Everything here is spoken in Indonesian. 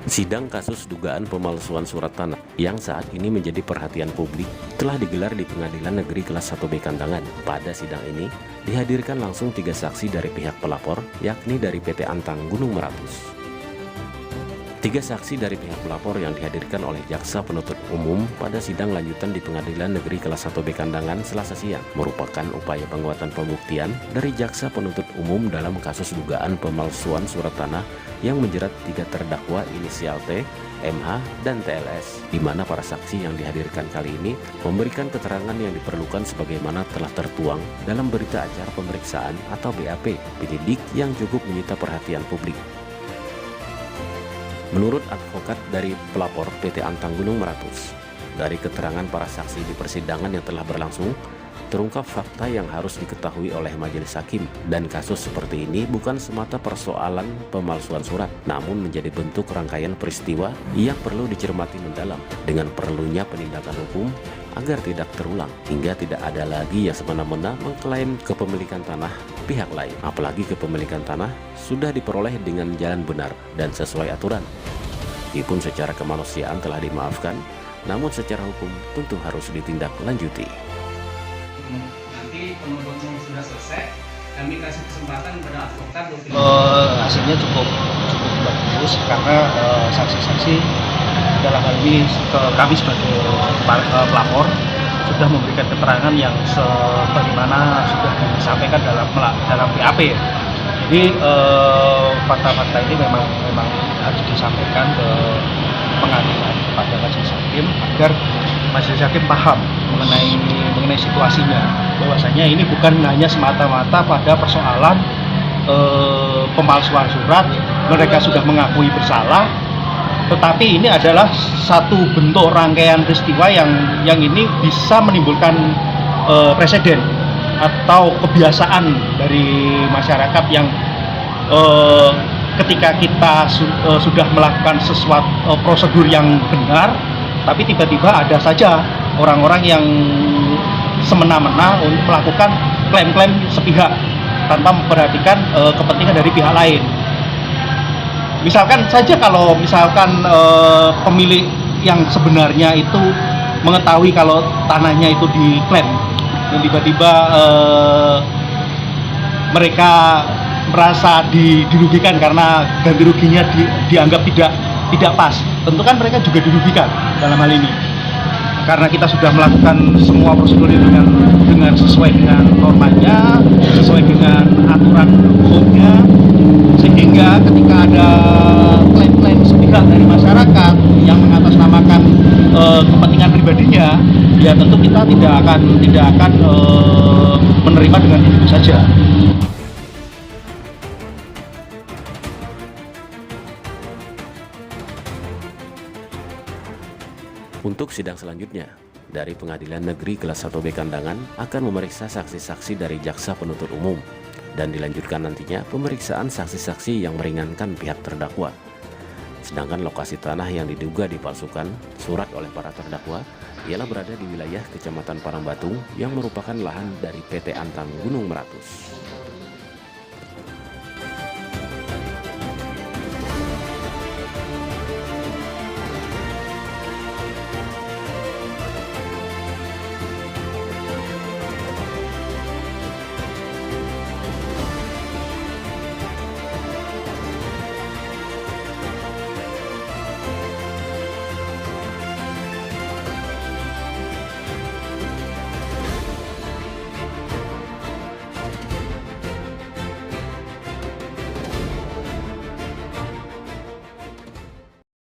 Sidang kasus dugaan pemalsuan surat tanah yang saat ini menjadi perhatian publik telah digelar di Pengadilan Negeri Kelas 1B Kandangan. Pada sidang ini dihadirkan langsung 3 saksi dari pihak pelapor, yakni dari PT Antang Gunung Meratus. 3 saksi dari pihak pelapor yang dihadirkan oleh Jaksa Penuntut Umum pada sidang lanjutan di Pengadilan Negeri Kelas 1B Kandangan Selasa siang merupakan upaya penguatan pembuktian dari Jaksa Penuntut Umum dalam kasus dugaan pemalsuan surat tanah yang menjerat 3 terdakwa inisial T, MH, dan TLS, di mana para saksi yang dihadirkan kali ini memberikan keterangan yang diperlukan sebagaimana telah tertuang dalam berita acara pemeriksaan atau BAP penyidik yang cukup menyita perhatian publik. Menurut advokat dari pelapor PT Antang Gunung Meratus, dari keterangan para saksi di persidangan yang telah berlangsung, terungkap fakta yang harus diketahui oleh majelis hakim, dan kasus seperti ini bukan semata persoalan pemalsuan surat, namun menjadi bentuk rangkaian peristiwa yang perlu dicermati mendalam dengan perlunya penindakan hukum agar tidak terulang, hingga tidak ada lagi yang semena-mena mengklaim kepemilikan tanah pihak lain, apalagi kepemilikan tanah sudah diperoleh dengan jalan benar dan sesuai aturan. Meskipun secara kemanusiaan telah dimaafkan, namun secara hukum tentu harus ditindaklanjuti. Nanti penuntut umum sudah selesai, kami kasih kesempatan kepada advokat untuk hasilnya cukup bagus karena saksi-saksi dalam hal ini kami sebagai pelapor sudah memberikan keterangan yang sebagaimana sudah disampaikan dalam BAP. Jadi fakta-fakta ini memang harus disampaikan ke pengadilan kepada majelis hakim agar majelis hakim paham mengenai situasinya, bahwasanya ini bukan hanya semata-mata pada persoalan pemalsuan surat, mereka sudah mengakui bersalah, tetapi ini adalah satu bentuk rangkaian peristiwa yang ini bisa menimbulkan preseden atau kebiasaan dari masyarakat yang ketika kita sudah melakukan sesuatu prosedur yang benar, tapi tiba-tiba ada saja orang-orang yang semena-mena untuk melakukan klaim-klaim sepihak tanpa memperhatikan kepentingan dari pihak lain. Misalkan saja kalau pemilik yang sebenarnya itu mengetahui kalau tanahnya itu diklaim, dan tiba-tiba mereka merasa dirugikan karena ganti ruginya dianggap tidak pas, tentu kan mereka juga dirugikan dalam hal ini, karena kita sudah melakukan semua prosedur itu dengan sesuai dengan normanya, sesuai dengan aturan hukumnya, sehingga ketika ada klaim-klaim sepihak dari masyarakat yang mengatasnamakan kepentingan pribadinya, ya tentu kita tidak akan menerima dengan itu saja. Untuk sidang selanjutnya, dari Pengadilan Negeri Kelas 1B Kandangan akan memeriksa saksi-saksi dari Jaksa Penuntut Umum, dan dilanjutkan nantinya pemeriksaan saksi-saksi yang meringankan pihak terdakwa. Sedangkan lokasi tanah yang diduga dipalsukan surat oleh para terdakwa ialah berada di wilayah Kecamatan Parangbatung yang merupakan lahan dari PT Antang Gunung Meratus.